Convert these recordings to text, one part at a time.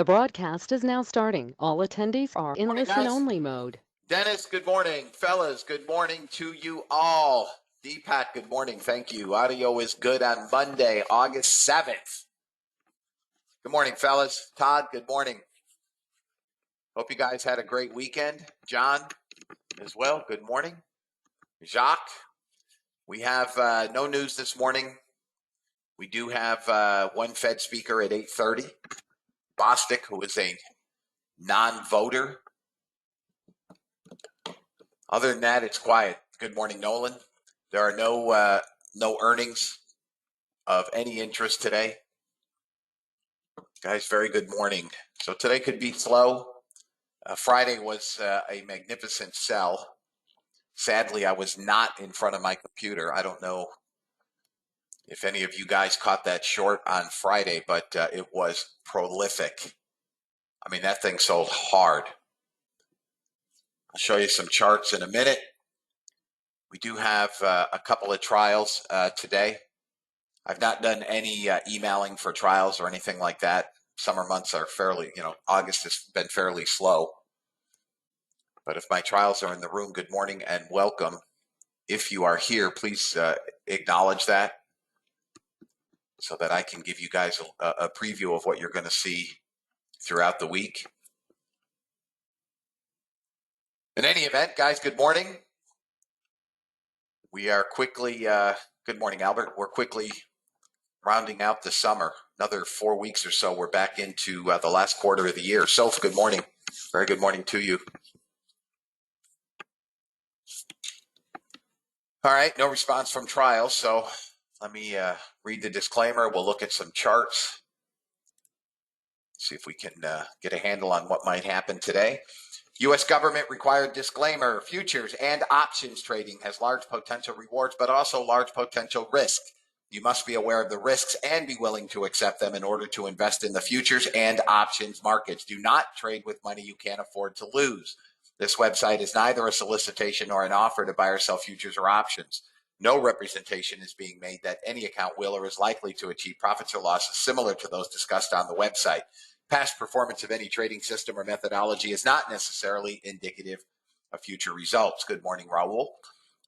The broadcast is now starting. All attendees are in Morning, guys. listen-only mode. Dennis, good morning. Fellas, good morning to you all. Deepak, good morning. Thank you. Audio is good on Monday, August 7th. Good morning, fellas. Todd, good morning. Hope you guys had a great weekend. John, as well, good morning. Jacques, we have no news this morning. We do have one Fed speaker at 8:30, Bostic, who is a non-voter. Other than that, it's quiet. Good morning, Nolan. There are no earnings of any interest today. Guys, very good morning. So today could be slow. Friday was a magnificent sell. Sadly, I was not in front of my computer. I don't know if any of you guys caught that short on Friday, but it was prolific. I mean, that thing sold hard. I'll show you some charts in a minute. We do have a couple of trials today. I've not done any emailing for trials or anything like that. Summer months are fairly, August has been fairly slow. But if my trials are in the room, good morning and welcome. If you are here, please acknowledge that so that I can give you guys a preview of what you're going to see throughout the week. In any event, guys, good morning. We are quickly, good morning, Albert. We're quickly rounding out the summer. Another 4 weeks or so, we're back into the last quarter of the year. Soph, good morning. Very good morning to you. All right, no response from trials, so let me read the disclaimer. We'll look at some charts, see if we can get a handle on what might happen today. U.S. government required disclaimer: futures and options trading has large potential rewards, but also large potential risk. You must be aware of the risks and be willing to accept them in order to invest in the futures and options markets. Do not trade with money you can't afford to lose. This website is neither a solicitation nor an offer to buy or sell futures or options. No representation is being made that any account will or is likely to achieve profits or losses similar to those discussed on the website. Past performance of any trading system or methodology is not necessarily indicative of future results. Good morning, Raul.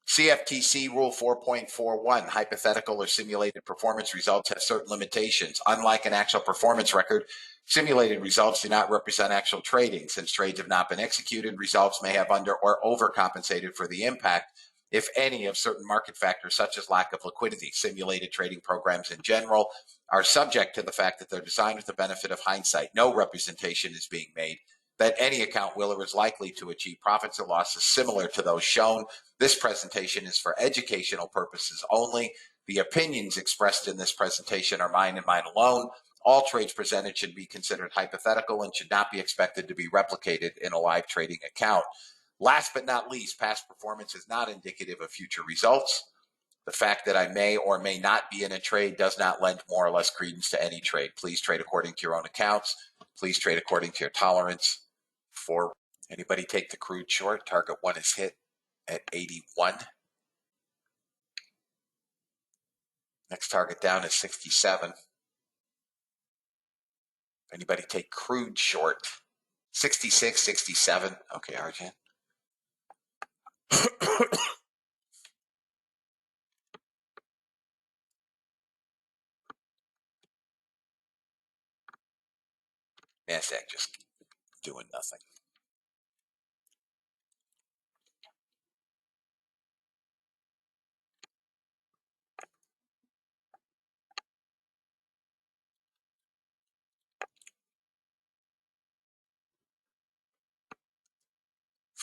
CFTC Rule 4.41, hypothetical or simulated performance results have certain limitations. Unlike an actual performance record, simulated results do not represent actual trading. Since trades have not been executed, results may have under or overcompensated for the impact, if any, of certain market factors such as lack of liquidity. Simulated trading programs in general are subject to the fact that they're designed with the benefit of hindsight. No representation is being made that any account will or is likely to achieve profits or losses similar to those shown. This presentation is for educational purposes only. The opinions expressed in this presentation are mine and mine alone. All trades presented should be considered hypothetical and should not be expected to be replicated in a live trading account. Last but not least, past performance is not indicative of future results. The fact that I may or may not be in a trade does not lend more or less credence to any trade. Please trade according to your own accounts. Please trade according to your tolerance. For anybody take the crude short, target one is hit at 81. Next target down is 67. Anybody take crude short, 66, 67. Okay, Arjan. NASDAQ just doing nothing.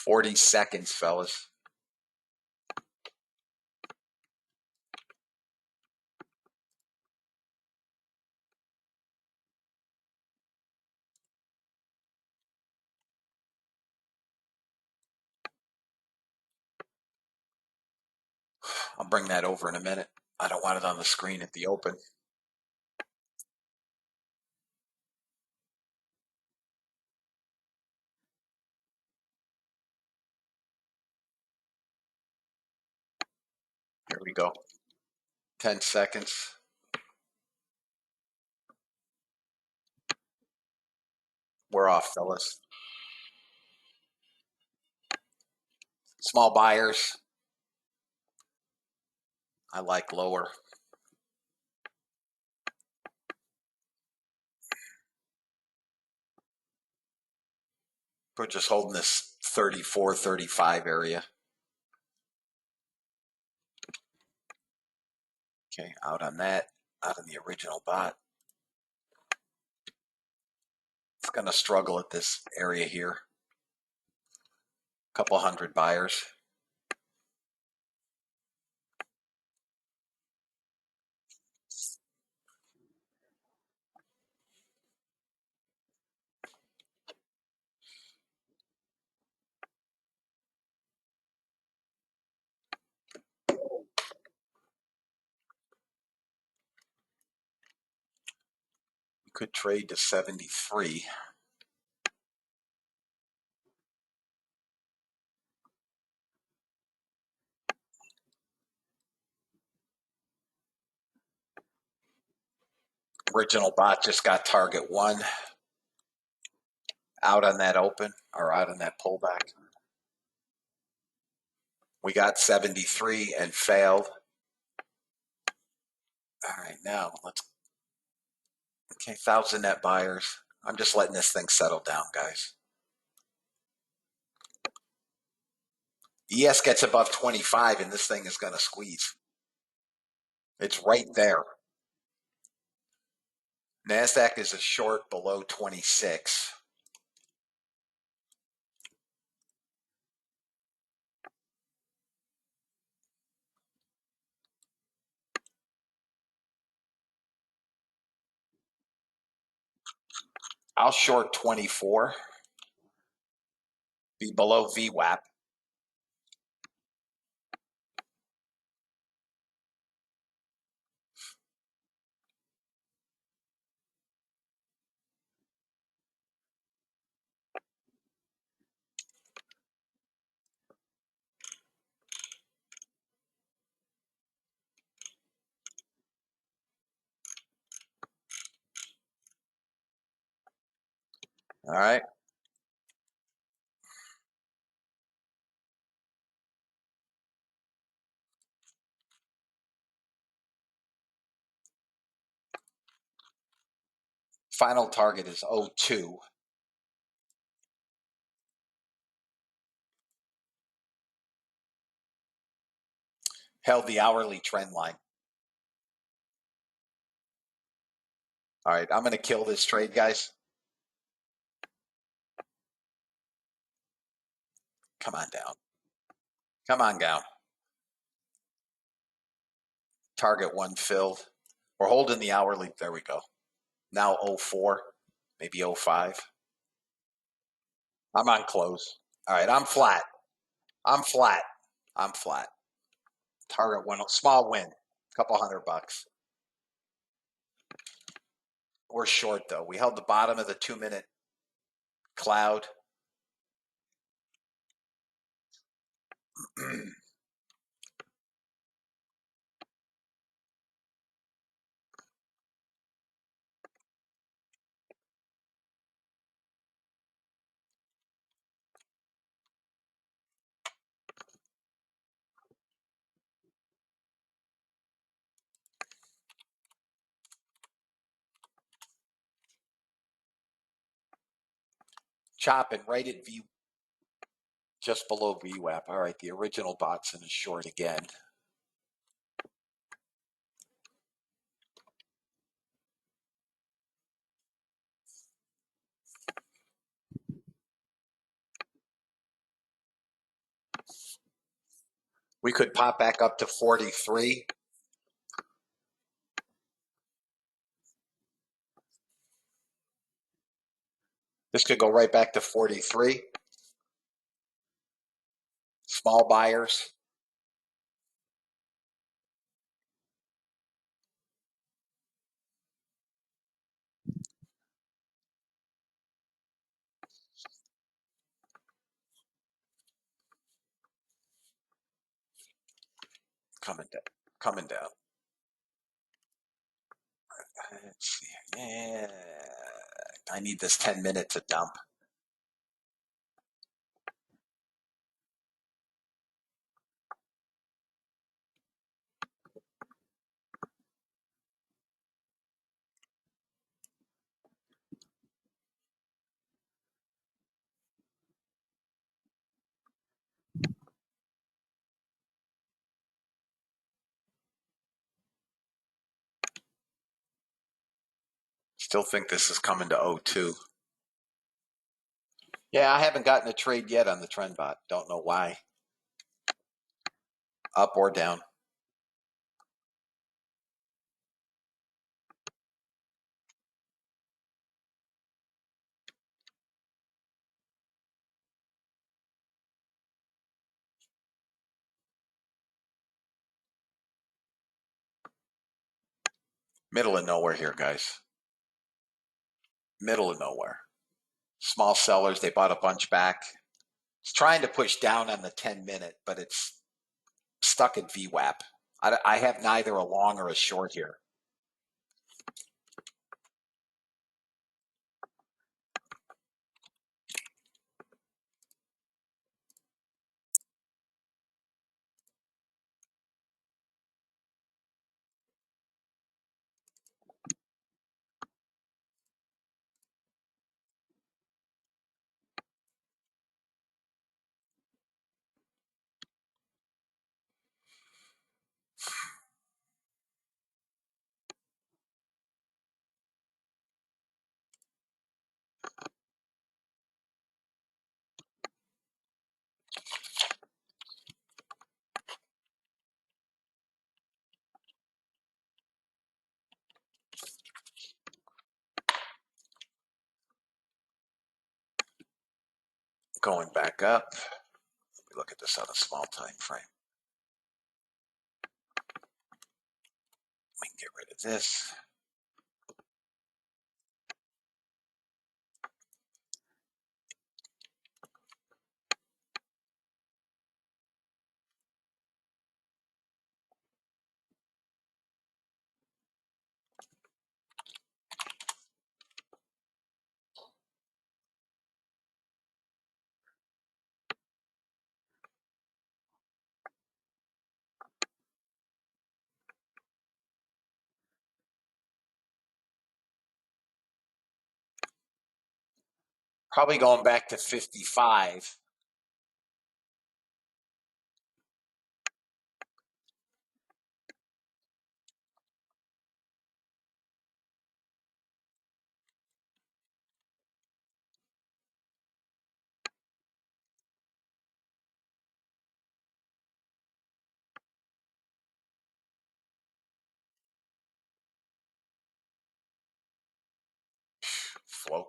$40 seconds, fellas. I'll bring that over in a minute. I don't want it on the screen at the open. Here we go. 10 seconds. We're off, fellas. Small buyers. I like lower. We're just holding this 34, 35 area. Okay, out on that, out on the original bot. It's going to struggle at this area here. Couple hundred buyers. We could trade to 73. Original bot just got target one. Out on that open or out on that pullback. We got 73 and failed. All right, now let's. Okay, 1,000 net buyers. I'm just letting this thing settle down, guys. ES gets above 25 and this thing is going to squeeze. It's right there. NASDAQ is a short below 26. I'll short 24. Be below VWAP. All right. Final target is 02. Held the hourly trend line. All right, I'm going to kill this trade, guys. Come on down. Come on down. Target one filled. We're holding the hourly. There we go. Now 04, maybe 05. I'm on close. All right, I'm flat. I'm flat. I'm flat. Target one, small win, couple $100. We're short though. We held the bottom of the 2-minute cloud. Chopping right at V, just below VWAP. All right, the original bot's in a short again. We could pop back up to 43. This could go right back to 43. Small buyers. Coming down. Coming down. Let's see. Yeah. I need this 10 minute to dump. Still think this is coming to 02. Yeah, I haven't gotten a trade yet on the Trendbot. Don't know why. Up or down. Middle of nowhere here, guys. Middle of nowhere. Small sellers, they bought a bunch back. It's trying to push down on the 10 minute, but it's stuck at VWAP. I have neither a long or a short here. Going back up. We look at this on a small time frame. We can get rid of this. Probably going back to 55. Float.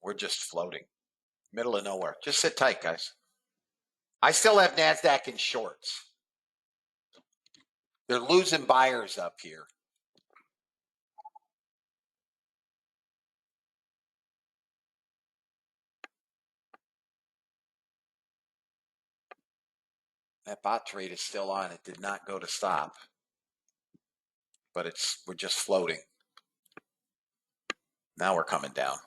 We're just floating. Middle of nowhere. Just sit tight, guys. I still have NASDAQ in shorts. They're losing buyers up here. That bot trade is still on. It did not go to stop, but we're just floating. Now we're coming down.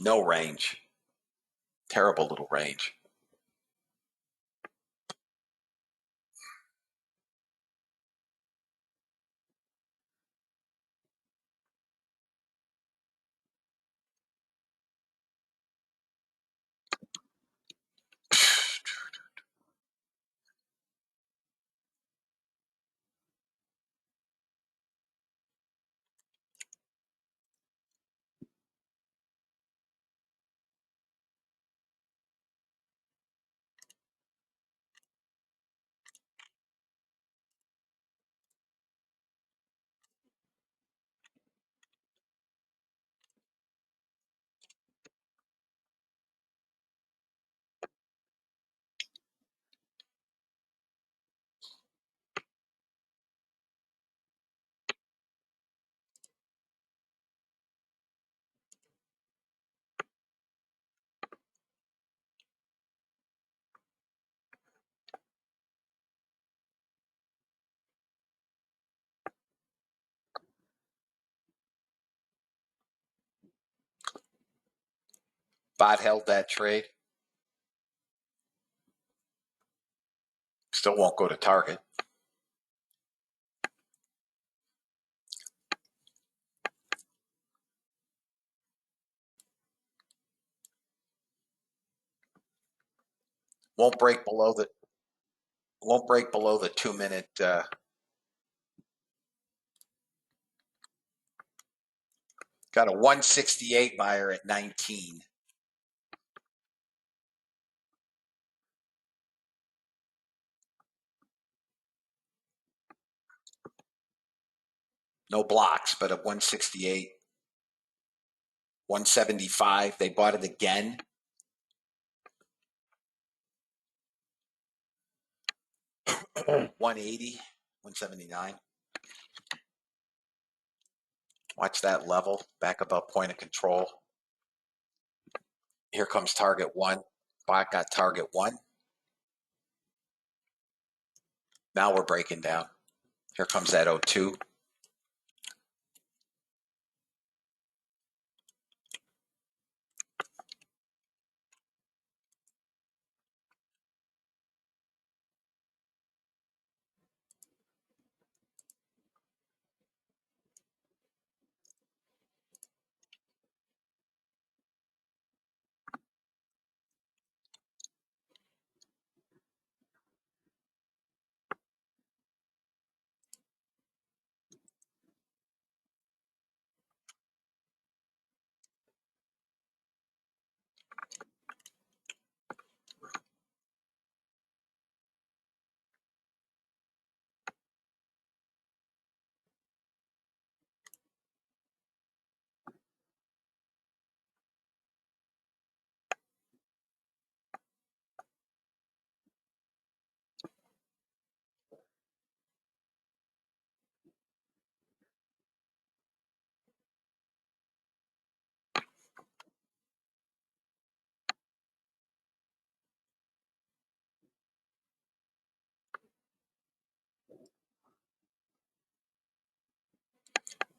No range. Terrible little range. Bot held that trade. Still won't go to target. Won't break below the 2-minute. Got a 168 buyer at 19. No blocks, but a 168, 175. They bought it again. $180, 179. Watch that level back above point of control. Here comes target one. Bot got target one. Now we're breaking down. Here comes that 02.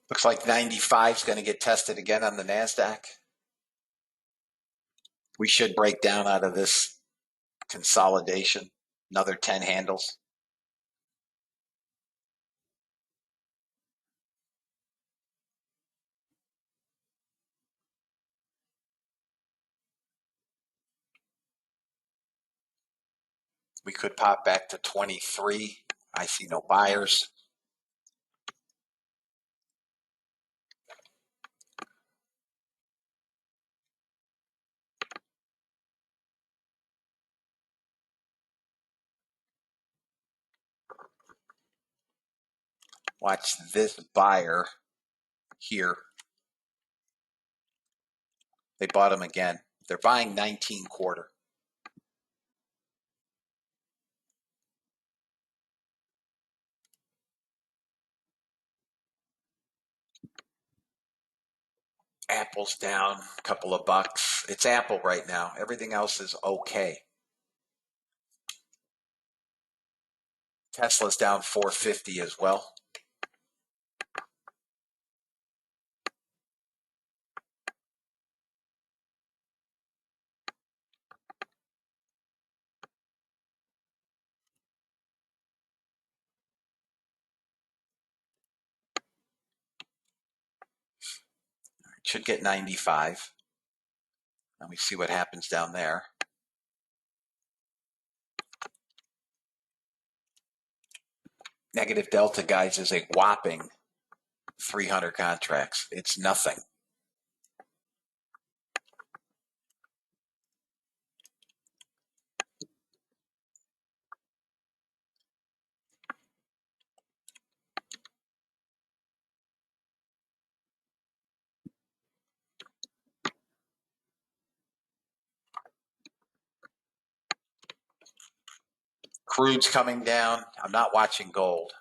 Looks like 95 is going to get tested again on the NASDAQ. We should break down out of this consolidation. Another 10 handles. We could pop back to 23. I see no buyers. Watch this buyer here. They bought them again. They're buying 19 quarter. Apple's down a couple of bucks. It's Apple right now. Everything else is okay. Tesla's down 450 as well. Should get 95. Let me see what happens down there. Negative delta, guys, is a whopping 300 contracts. It's nothing. Crude's coming down. I'm not watching gold.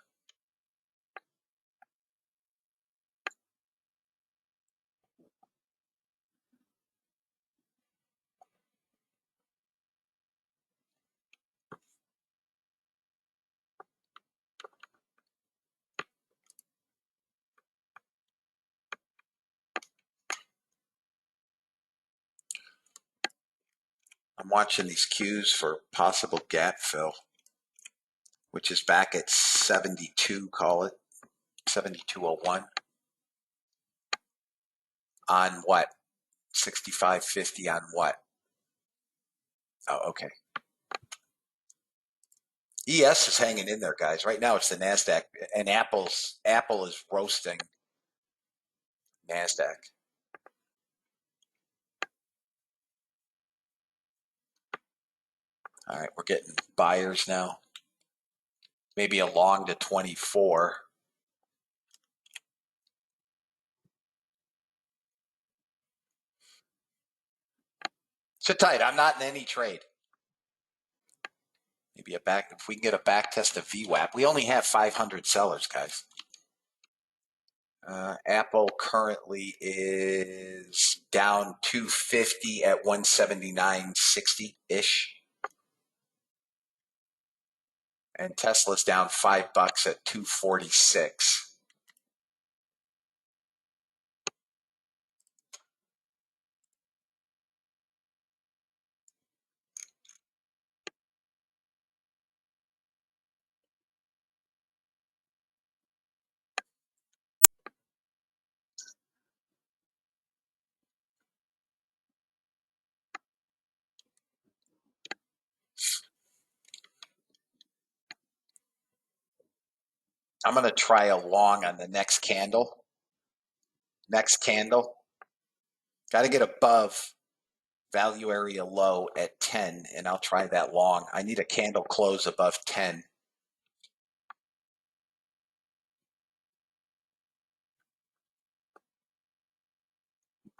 I'm watching these cues for possible gap fill, which is back at 72, call it 72.01 on what? 65.50 on what? Oh, okay. ES is hanging in there, guys. Right now it's the NASDAQ, and Apple is roasting NASDAQ. All right, we're getting buyers now. Maybe a long to 24. Sit tight. I'm not in any trade. Maybe if we can get a back test of VWAP. We only have 500 sellers, guys. Apple currently is down 250 at 179.60-ish. And Tesla's down $5 at 246. I'm going to try a long on the next candle. Next candle. Got to get above value area low at 10, and I'll try that long. I need a candle close above 10.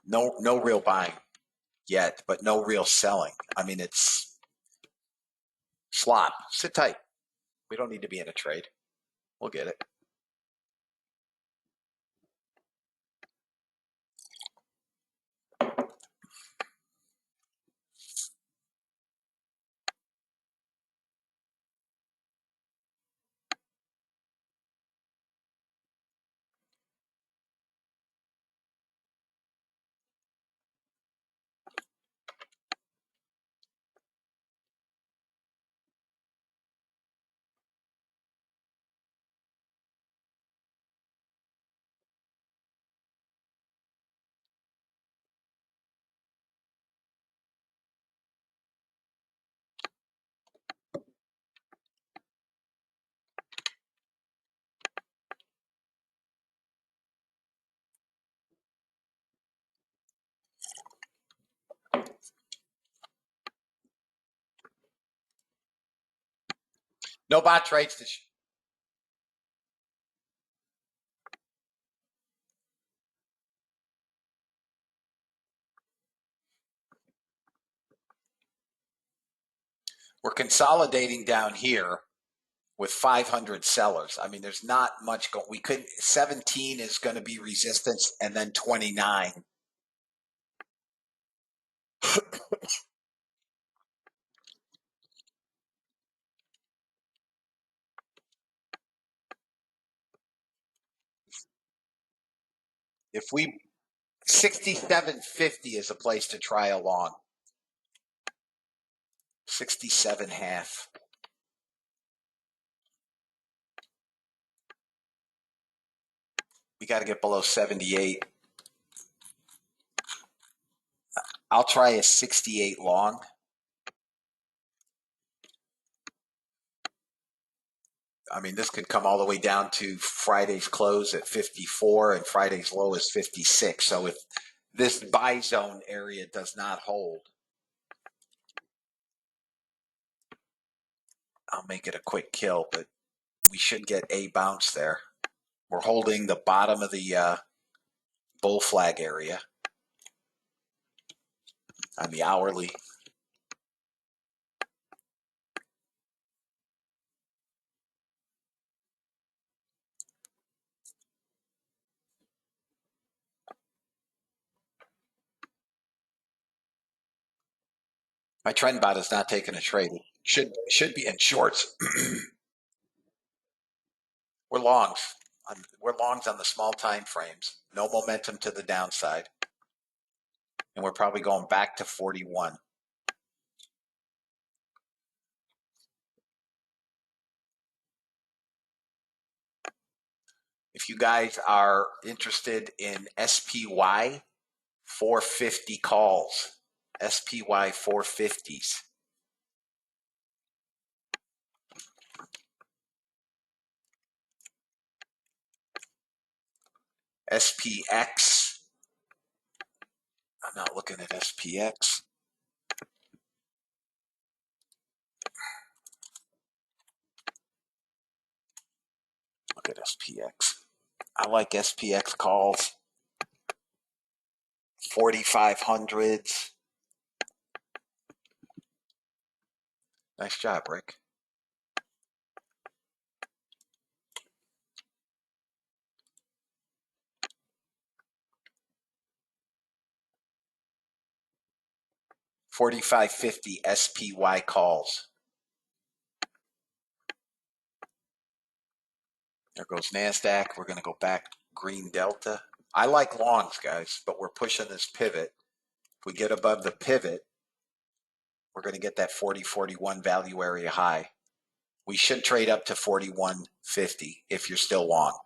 No real buying yet, but no real selling. I mean, it's slop. Sit tight. We don't need to be in a trade. We'll get it. No bot trades to We're consolidating down here with 500 sellers. I mean, there's not much going. We could 17 is going to be resistance, and then 29. If we 67.50 is a place to try a long. 67.5. We got to get below 78. I'll try a 68 long. I mean, this could come all the way down to Friday's close at 54 and Friday's low is 56. So if this buy zone area does not hold, I'll make it a quick kill, but we should get a bounce there. We're holding the bottom of the bull flag area on the hourly. My trend bot is not taking a trade. Should be in shorts. We're longs. We're longs on the small time frames. No momentum to the downside. And we're probably going back to 41. you guys are interested in SPY 450 calls, SPY 450s. SPX. I'm not looking at SPX. Look at SPX. I like SPX calls. 4500s. Nice job, Rick. $45.50 SPY calls. There goes NASDAQ. We're going to go back green delta. I like longs, guys, but we're pushing this pivot. If we get above the pivot, we're going to get that 40-41 value area high. We should trade up to 41.50 if you're still long.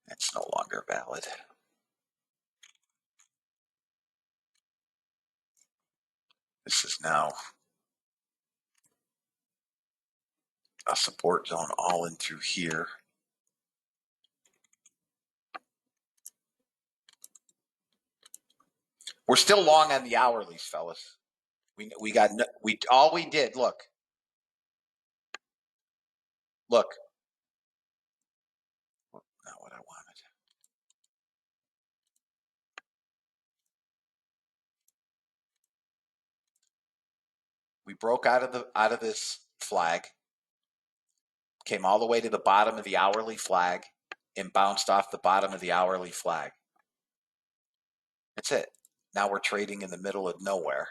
That's no longer valid. This is now a support zone all in through here. We're still long on the hourlies, fellas. All we did, look. Not what I wanted. We broke out of this flag, came all the way to the bottom of the hourly flag, and bounced off the bottom of the hourly flag. That's it. Now we're trading in the middle of nowhere.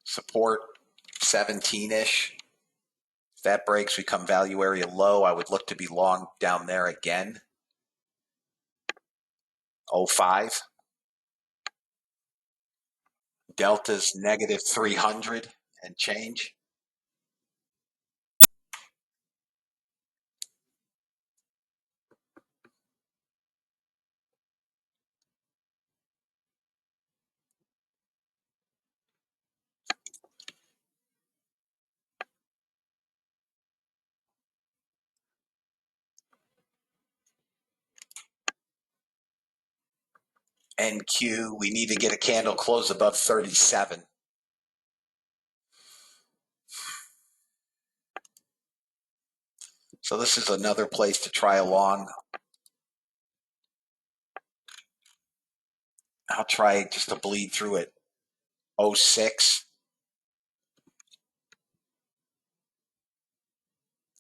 Support 17-ish. If that breaks, we come value area low. I would look to be long down there again. 05. Delta's negative 300 and change. NQ, we need to get a candle close above 37. So this is another place to try along. I'll try just to bleed through it. 06.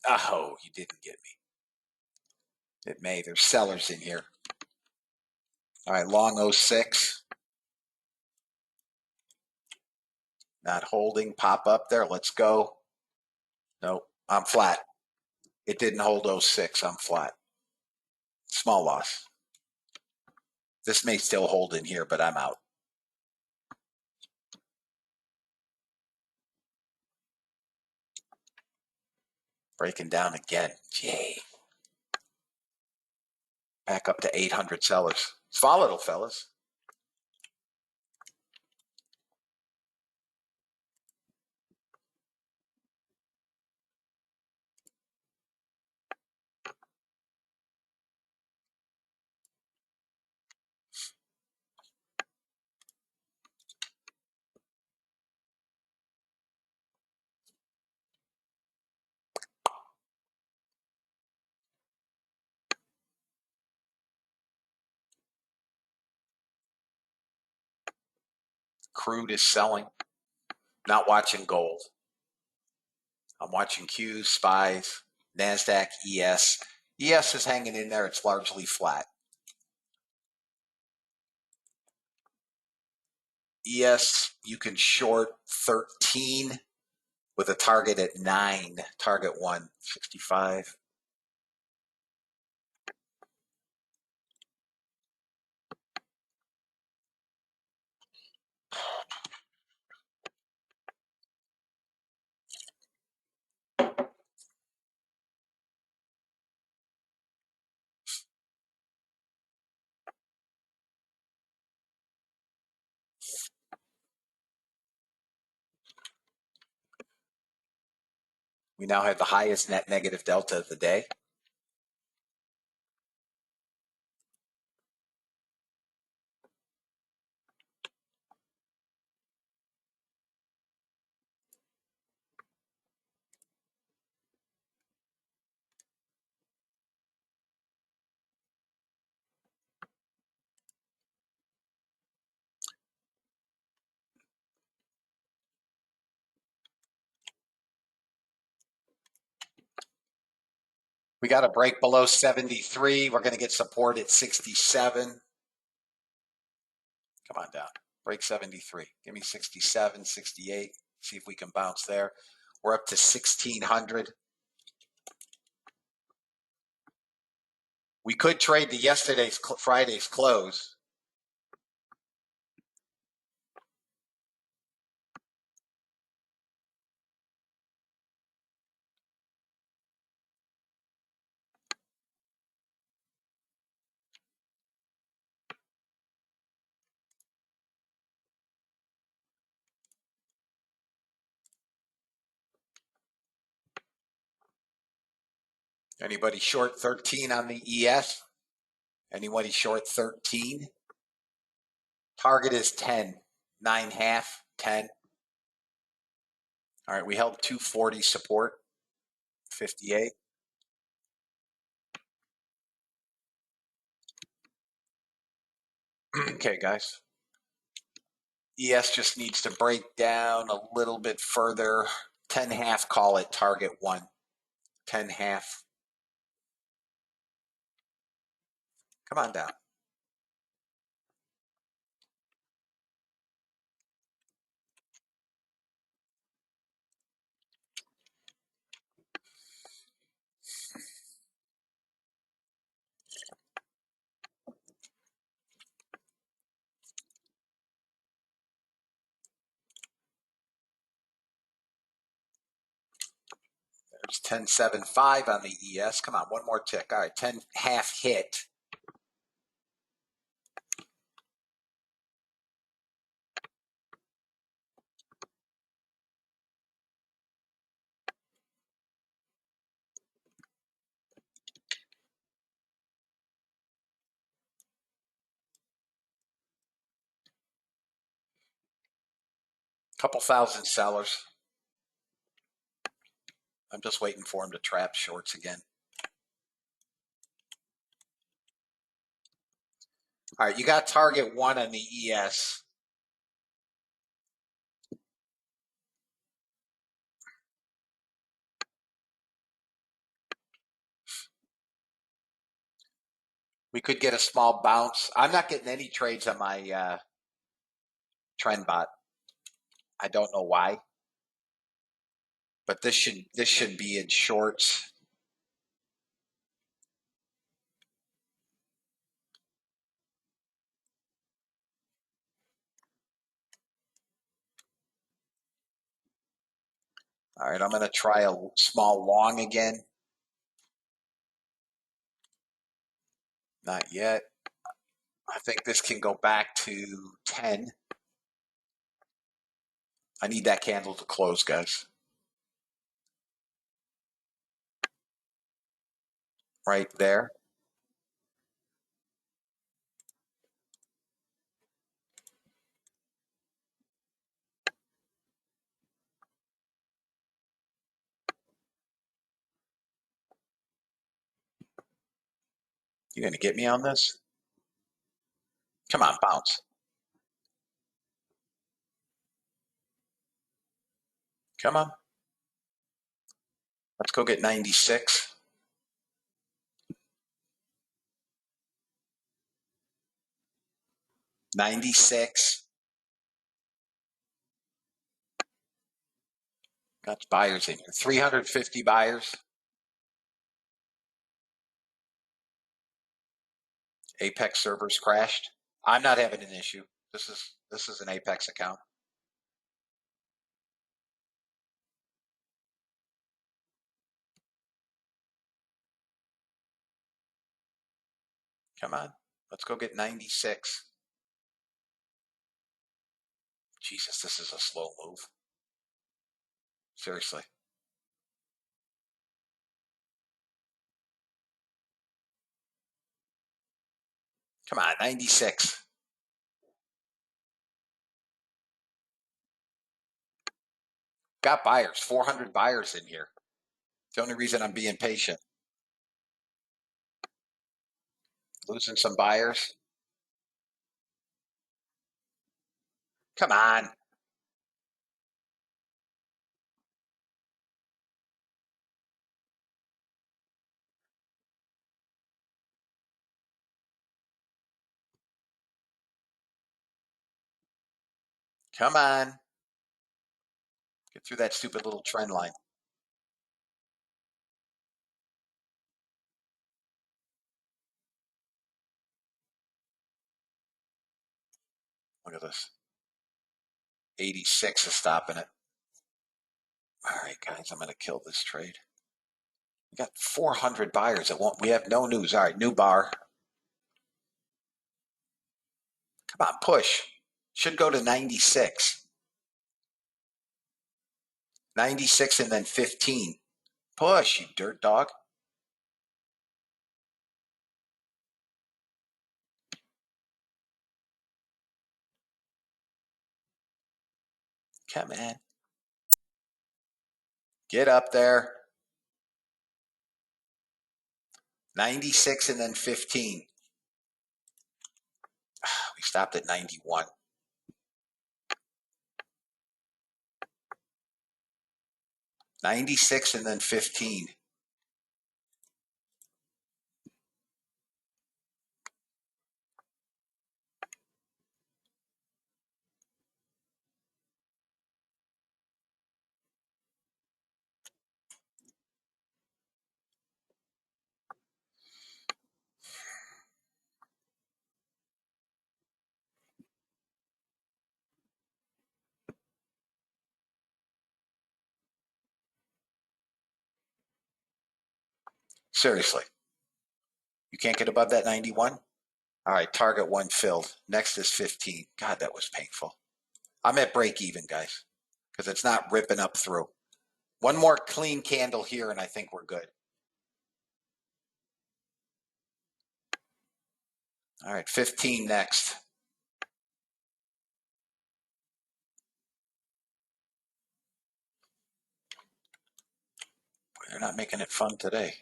Oh, you didn't get me. It may. There's sellers in here. All right, long 06. Not holding. Pop up there. Let's go. Nope. I'm flat. It didn't hold 06. I'm flat. Small loss. This may still hold in here, but I'm out. Breaking down again. Yay. Back up to 800 sellers. It's volatile, fellas. Crude is selling. Not watching gold. I'm watching Qs, SPYs, NASDAQ, ES. ES is hanging in there. It's largely flat. ES, you can short 13 with a target at 9, target 165. We now have the highest net negative delta of the day. We got a break below 73. We're going to get support at 67. Come on down. Break 73. Give me 67, 68. See if we can bounce there. We're up to 1600. We could trade to Friday's close. Anybody short 13 on the ES? Anybody short 13? Target is 10, 9.5, 10. All right, we held 240 support, 58. Okay, guys. ES just needs to break down a little bit further. 10.5, call it target 1. 10.5. Come on down. There's 10.75 on the ES. Come on, one more tick. All right, 10.5 hit. Couple thousand sellers. I'm just waiting for him to trap shorts again. All right, you got target 1 on the ES. We could get a small bounce. I'm not getting any trades on my trend bot. I don't know why, but this should be in shorts. All right, I'm going to try a small long again. Not yet. I think this can go back to 10. I need that candle to close, guys. Right there. You going to get me on this? Come on, bounce. Come on. Let's go get 96. 96. Got buyers in here. 350 buyers. Apex servers crashed. I'm not having an issue. This is an Apex account. Come on. Let's go get 96. Jesus, this is a slow move. Seriously. Come on, 96. Got buyers, 400 buyers in here. The only reason I'm being patient. Losing some buyers. Come on. Come on. Get through that stupid little trend line. Look at this. 86 is stopping it. All right, guys, I'm going to kill this trade. We got 400 buyers. We have no news. All right, new bar. Come on, push. Should go to 96. 96 and then 15. Push, you dirt dog. Come on. Get up there. 96 and then 15. We stopped at 91. $96 and then 15. Seriously. You can't get above that 91? All right, target one filled. Next is 15. God, that was painful. I'm at break even, guys, because it's not ripping up through. One more clean candle here, and I think we're good. All right, 15 next. They're not making it fun today.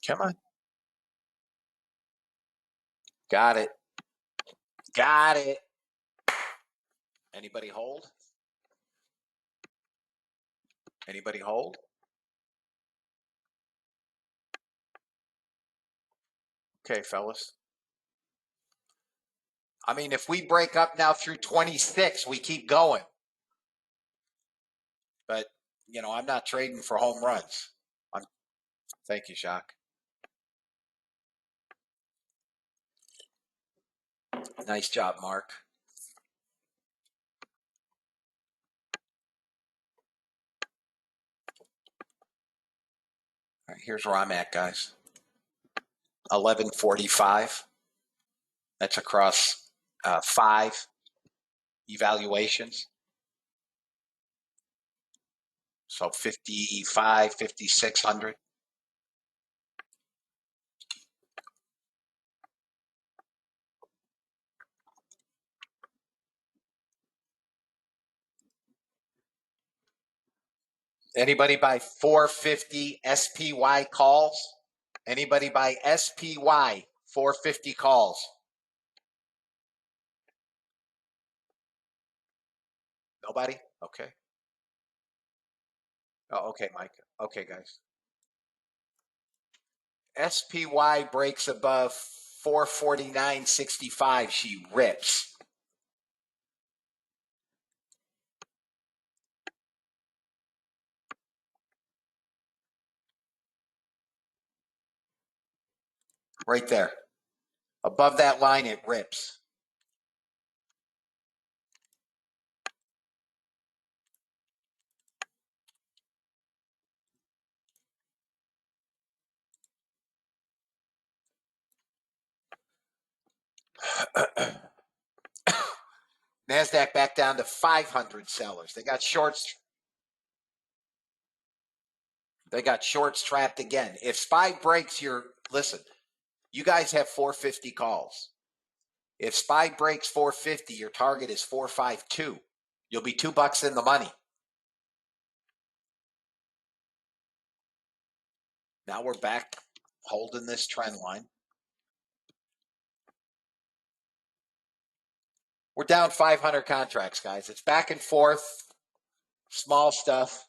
Come on. Got it. Got it. Anybody hold? Anybody hold? Okay, fellas. I mean, if we break up now through 26, we keep going. But, you know, I'm not trading for home runs. Thank you, Jacques. Nice job, Mark. All right, here's where I'm at, guys. 1145. That's across 5 evaluations. So 55, 5,600. Anybody buy 450 SPY calls? Anybody buy SPY 450 calls? Nobody? Okay. Oh, okay, Mike. Okay, guys. SPY breaks above 449.65. She rips. Right there. Above that line, it rips. NASDAQ back down to 500 sellers. They got shorts. They got shorts trapped again. If SPY breaks listen, you guys have 450 calls. If SPY breaks 450, your target is 452. You'll be $2 in the money. Now we're back holding this trend line. We're down 500 contracts, guys. It's back and forth, small stuff.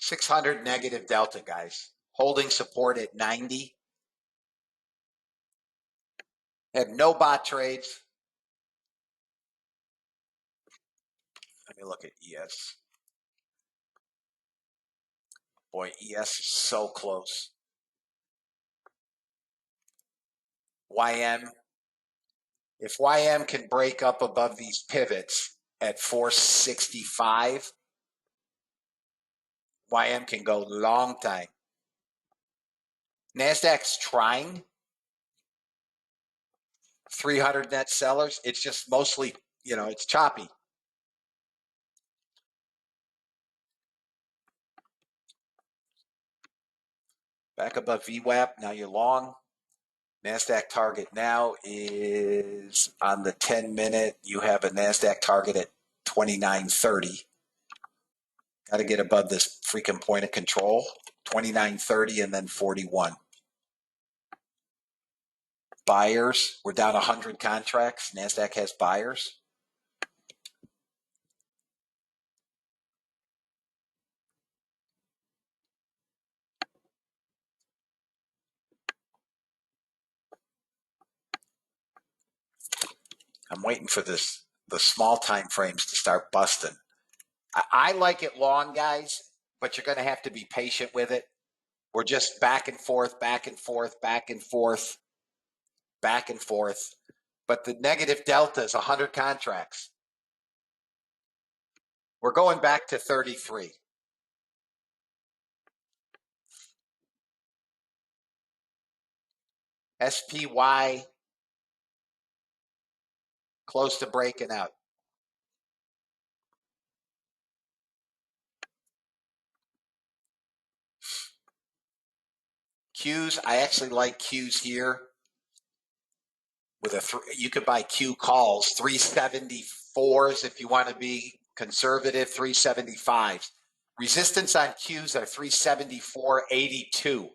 $600 negative delta, guys. Holding support at 90. Had no bot trades. Let me look at ES. Boy, ES is so close. YM. If YM can break up above these pivots at 465, YM can go long time. NASDAQ's trying 300 net sellers. It's just mostly, it's choppy. Back above VWAP. Now you're long. NASDAQ target now is on the 10-minute. You have a NASDAQ target at 29.30. Got to get above this freaking point of control. 29.30 and then 41. Buyers, we're down 100 contracts. NASDAQ has buyers. I'm waiting for the small time frames to start busting. I like it long, guys, but you're going to have to be patient with it. We're just back and forth, back and forth, back and forth, back and forth. But the negative delta is 100 contracts. We're going back to 33. SPY close to breaking out. Qs, I actually like Qs here. With you could buy Q calls, 374s if you want to be conservative, 375s. Resistance on Qs are 374.82.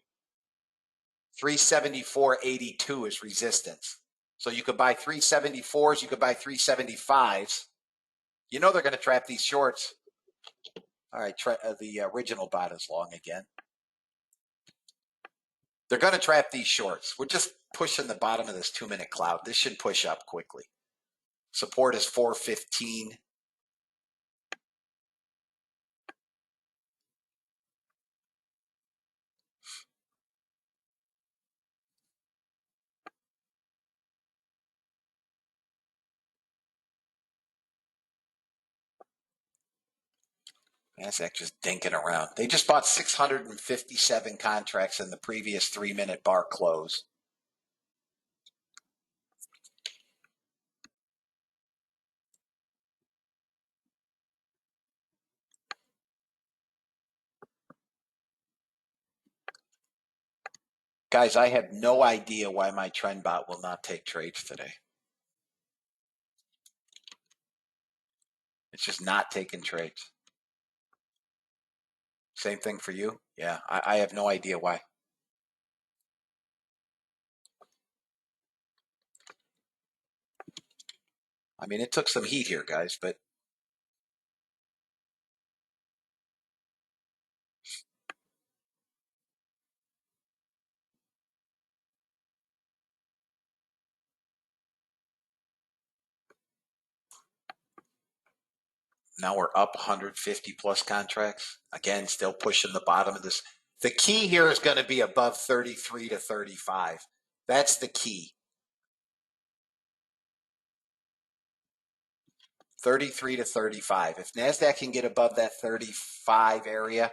374.82 is resistance. So you could buy 374s, you could buy 375s. You know they're going to trap these shorts. All right, the original bot is long again. They're going to trap these shorts. We're just pushing the bottom of this 2-minute cloud. This should push up quickly. Support is 415. NASDAQ just dinking around. They just bought 657 contracts in the previous 3-minute bar close. Guys, I have no idea why my trend bot will not take trades today. It's just not taking trades. Same thing for you? Yeah, I have no idea why. I mean, it took some heat here, guys, but now we're up 150 plus contracts. Again, still pushing the bottom of this. The key here is going to be above 33 to 35. That's the key. 33 to 35. If NASDAQ can get above that 35 area,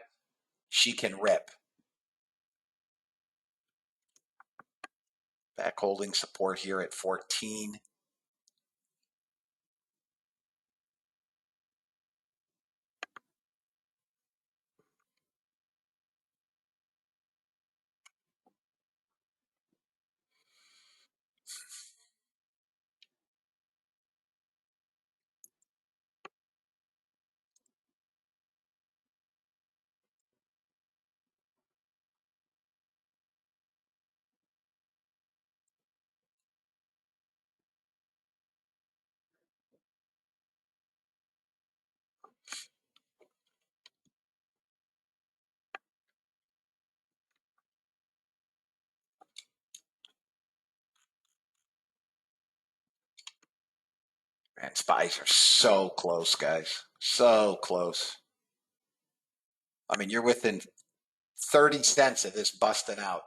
she can rip. Back holding support here at 14. Man, spies are so close, guys. So close. I mean, you're within 30 cents of this busting out.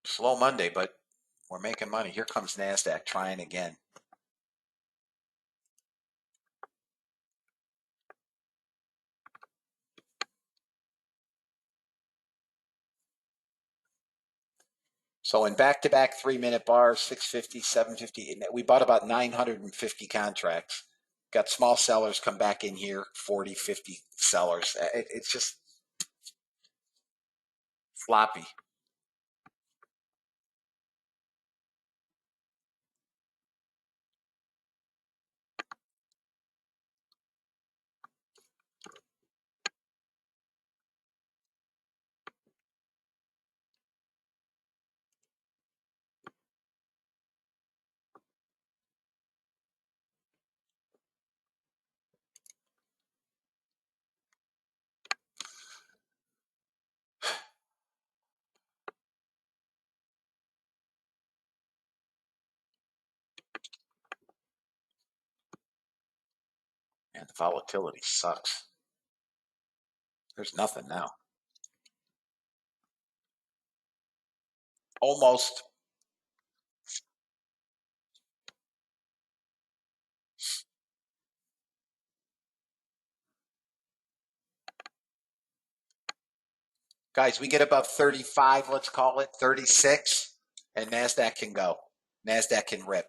Slow Monday, but we're making money. Here comes NASDAQ trying again. So in back-to-back 3-minute bars, 650, 750, we bought about 950 contracts. Got small sellers come back in here, 40, 50 sellers. It's just floppy. Man, the volatility sucks. There's nothing now. Almost. Guys, we get above 35, let's call it 36, and NASDAQ can go. NASDAQ can rip.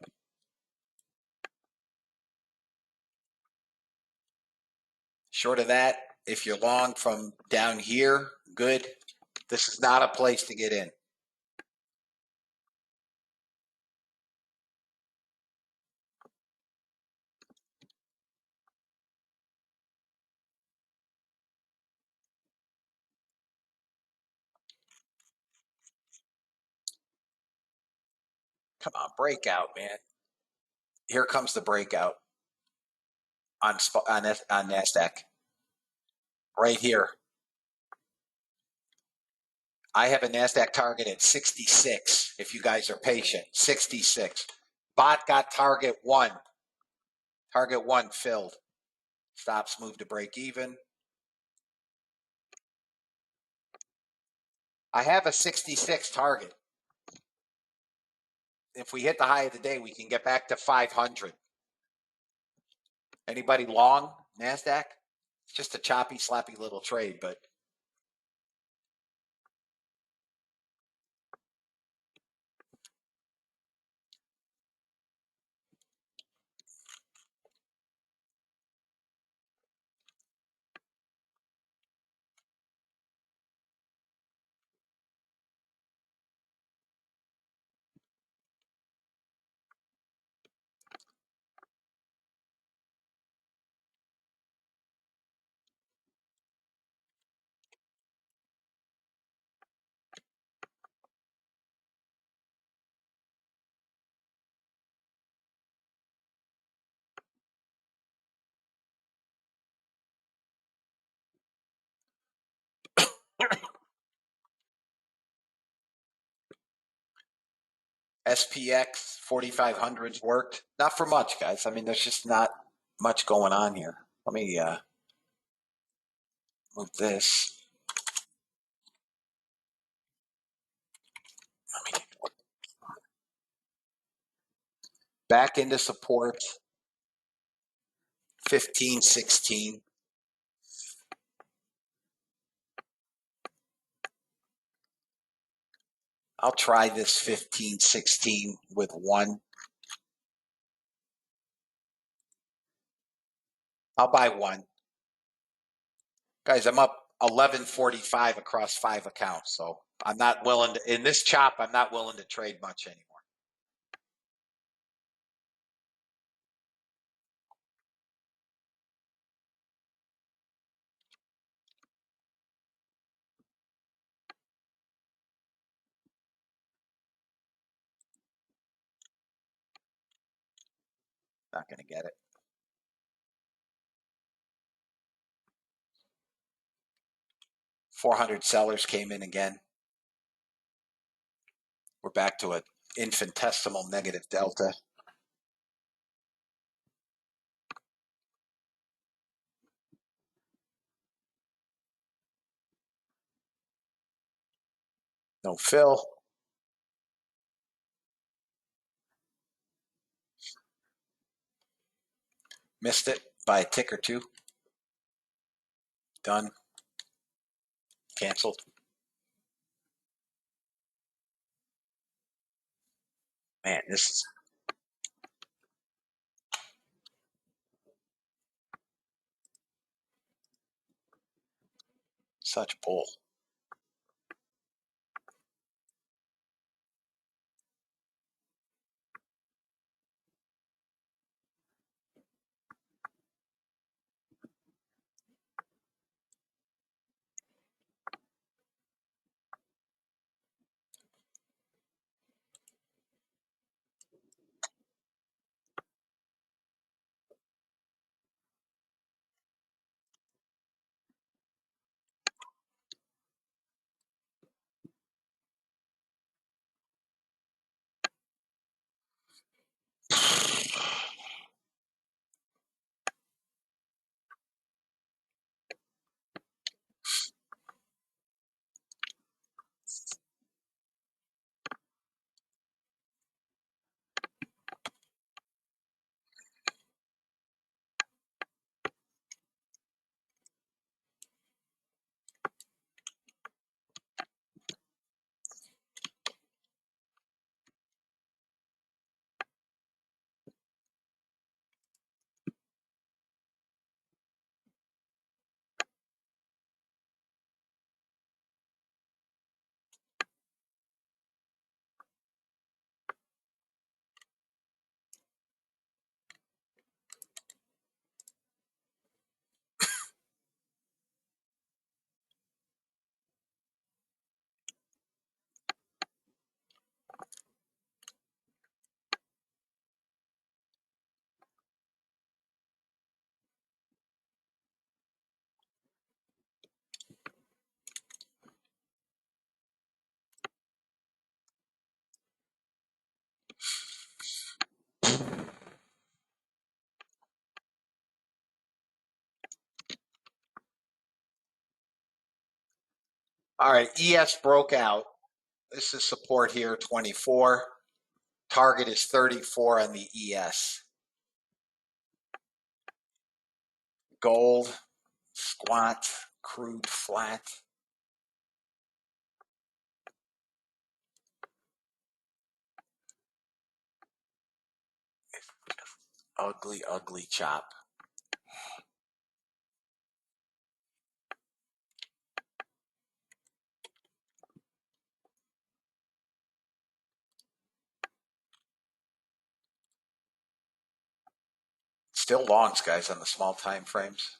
Short of that, if you're long from down here, good. This is not a place to get in. Come on, breakout, man. Here comes the breakout on NASDAQ. Right here. I have a NASDAQ target at 66, if you guys are patient. 66. Bot got target 1. Target 1 filled. Stops move to break even. I have a 66 target. If we hit the high of the day, we can get back to 500. Anybody long NASDAQ? It's just a choppy, slappy little trade, but SPX 4500s worked. Not for much, guys. I mean, there's just not much going on here. Let me move this. Back into support. 15, 16. I'll try this 15, 16 with 1. I'll buy 1. Guys, I'm up 1145 across 5 accounts, so I'm not willing to, in this chop, I'm not willing to trade much anymore. Not going to get it. $400 sellers came in again. We're back to an infinitesimal negative delta. No fill. Missed it by a tick or two. Done. Canceled. Man, this is such bull. All right, ES broke out. This is support here, 24. Target is 34 on the ES. Gold, squat, crude flat. Ugly, ugly chop. Still longs, guys, on the small time frames.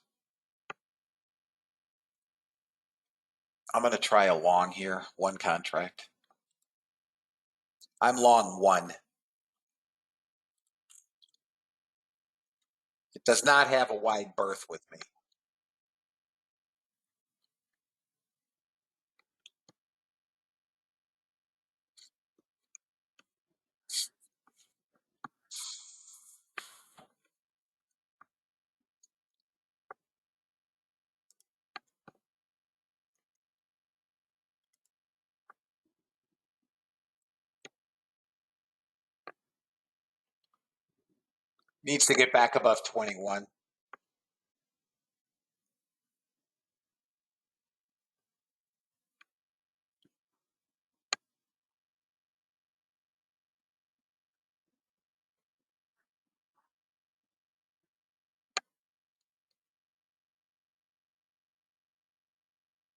I'm going to try a long here, one contract. I'm long one. It does not have a wide berth with me. Needs to get back above 21.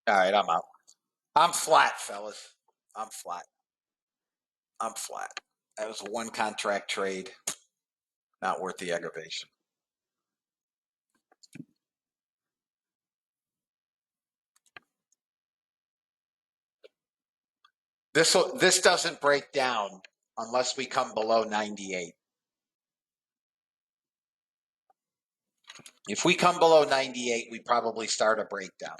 All right, I'm out. I'm flat, fellas. I'm flat. I'm flat. That was a one contract trade. Not worth the aggravation. This doesn't break down unless we come below 98. If we come below 98, we probably start a breakdown.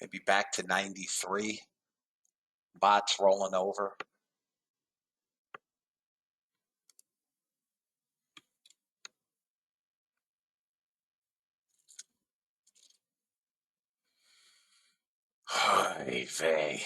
Maybe back to 93. Bots rolling over. Hey, vey.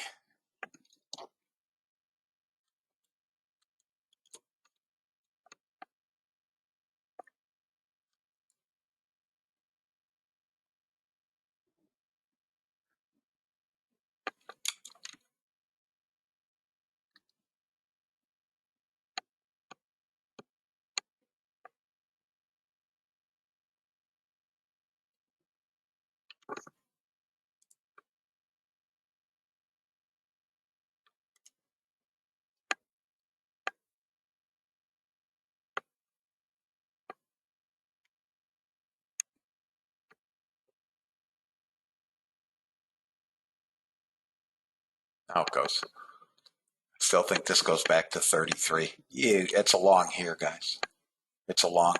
How it goes. Still think this goes back to 33. Yeah, it's a long here, guys. It's a long.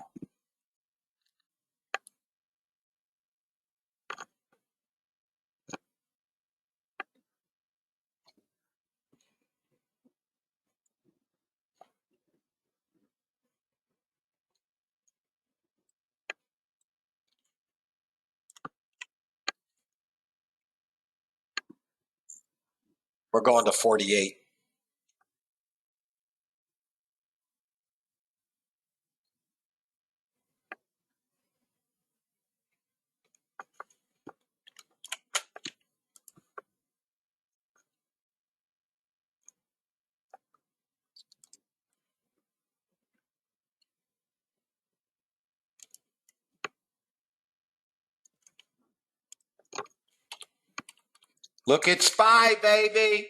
We're going to 48. Look at SPY, baby.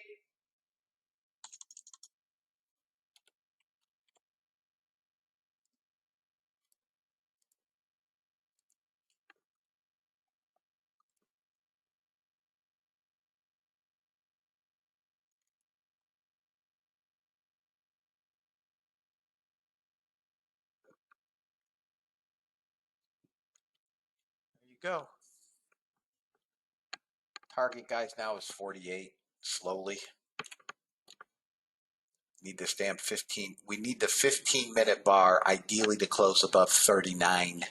you go. Target, guys, now is 48. Slowly. Need this damn 15. We need the 15-minute bar, ideally to close above 39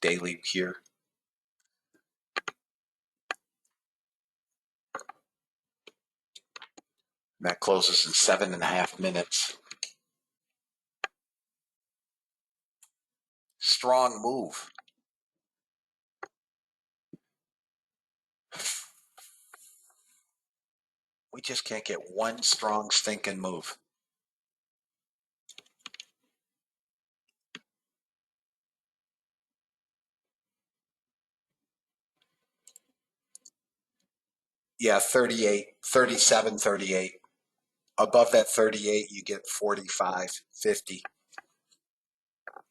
daily here. That closes in 7.5 minutes. Strong move. We just can't get one strong stinking move. Yeah, 38, 37, 38. Above that 38, you get 45, 50.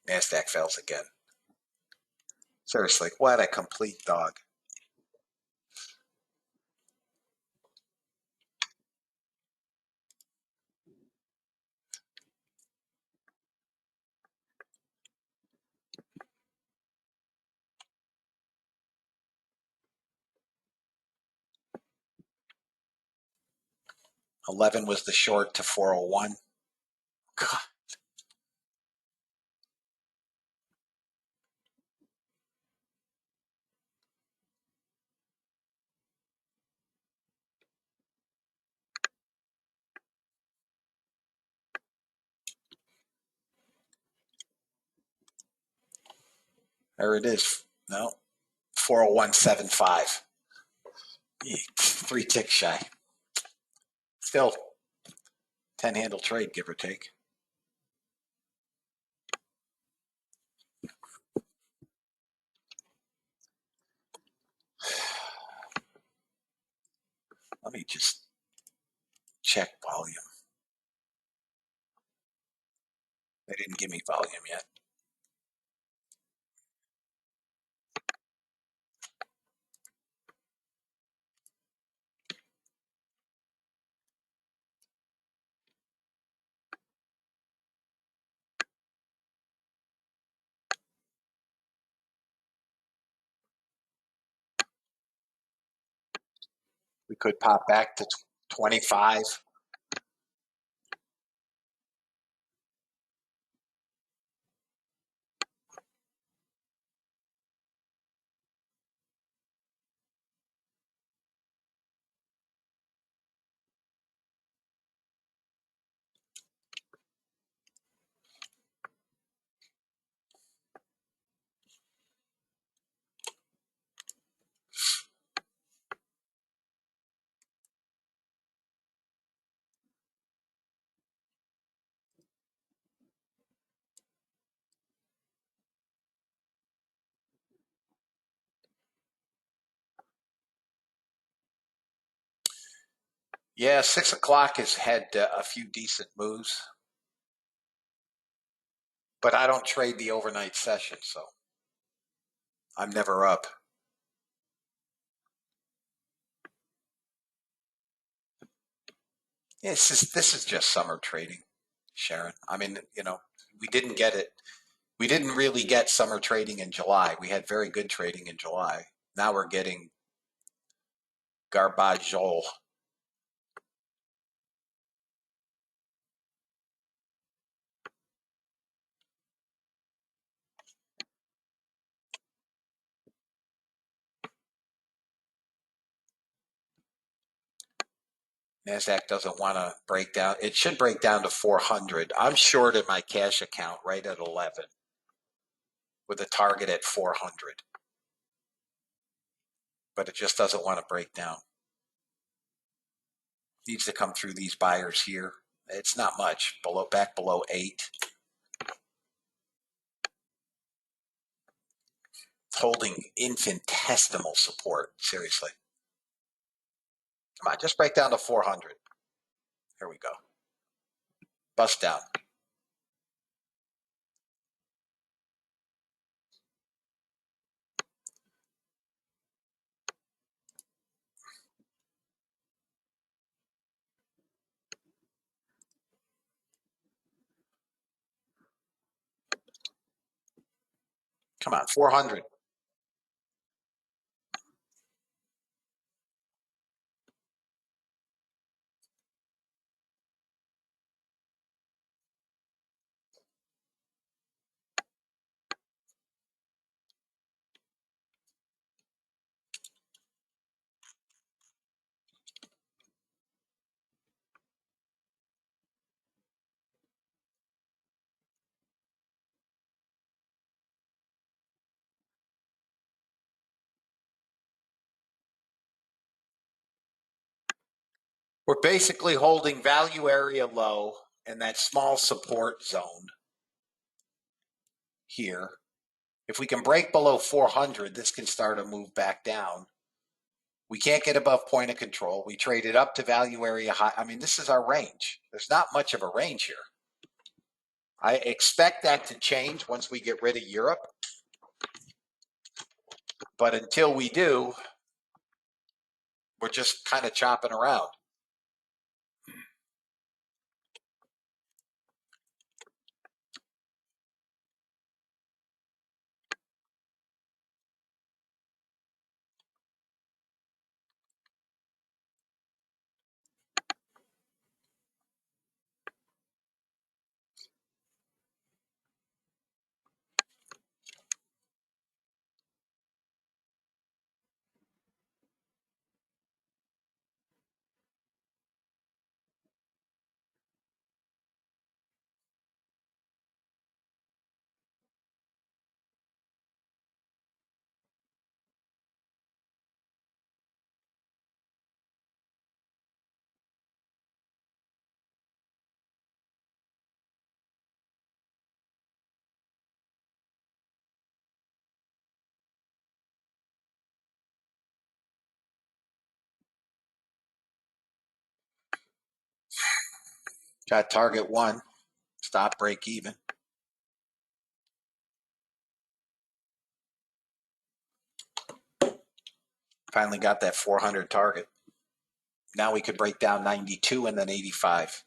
NASDAQ fails again. Seriously, what a complete dog. $11 was the short to 401. God. There it is. No, 401.75. 3 ticks shy. Still 10 handle trade, give or take. Let me just check volume. They didn't give me volume yet. We could pop back to 25. Yeah, 6 o'clock has had a few decent moves, but I don't trade the overnight session, so I'm never up. Yeah, this is just summer trading, Sharon. I mean, we didn't get it. We didn't really get summer trading in July. We had very good trading in July. Now we're getting garbage. NASDAQ doesn't want to break down. It should break down to 400. I'm short in my cash account right at 11 with a target at 400. But it just doesn't want to break down. Needs to come through these buyers here. It's not much. Back below 8. It's holding infinitesimal support. Seriously. Come on, just break down to 400. Here we go. Bust down. Come on, 400. We're basically holding value area low and that small support zone here. If we can break below 400, this can start to move back down. We can't get above point of control. We traded up to value area high. I mean, this is our range. There's not much of a range here. I expect that to change once we get rid of Europe. But until we do, we're just kind of chopping around. Got target 1, stop, break even. Finally got that 400 target. Now we could break down 92 and then 85.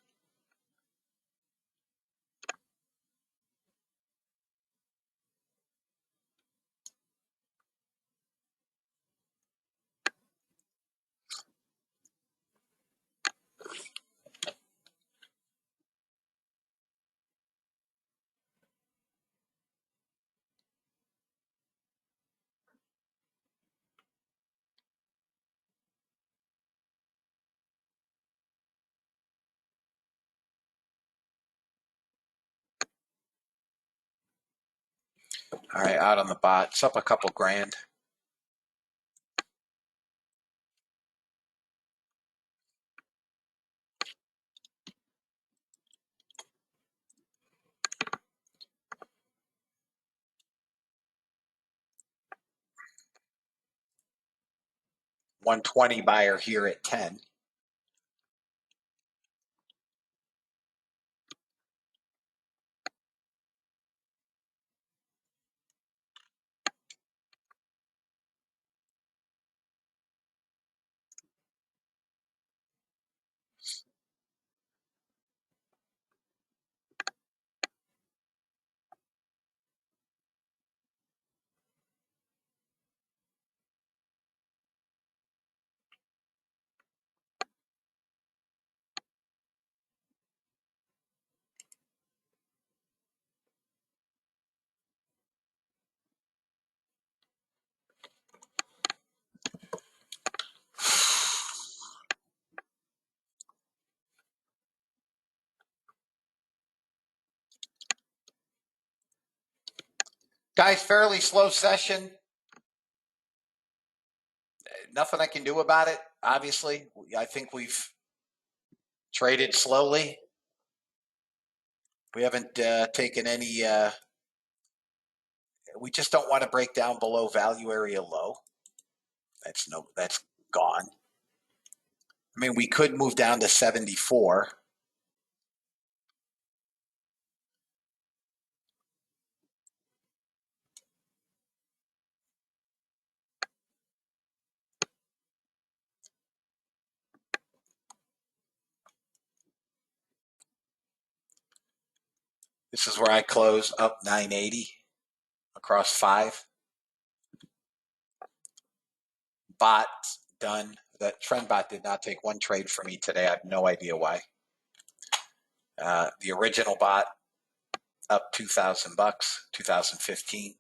All right, out on the bot. It's up a couple grand. $120 buyer here at 10. Guys, fairly slow session. Nothing I can do about it, obviously. I think we've traded slowly. We haven't taken any, we just don't want to break down below value area low. That's gone. I mean, we could move down to 74. This is where I close up 980 across 5. Bot done. That trend bot did not take one trade for me today. I have no idea why. The original bot up $2,000, 2015.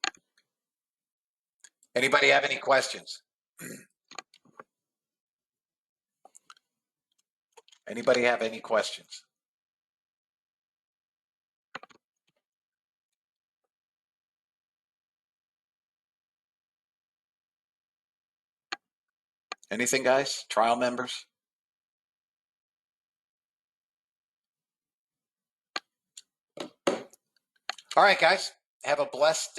Anybody have any questions? Anybody have any questions? Anything, guys? Trial members? All right, guys. Have a blessed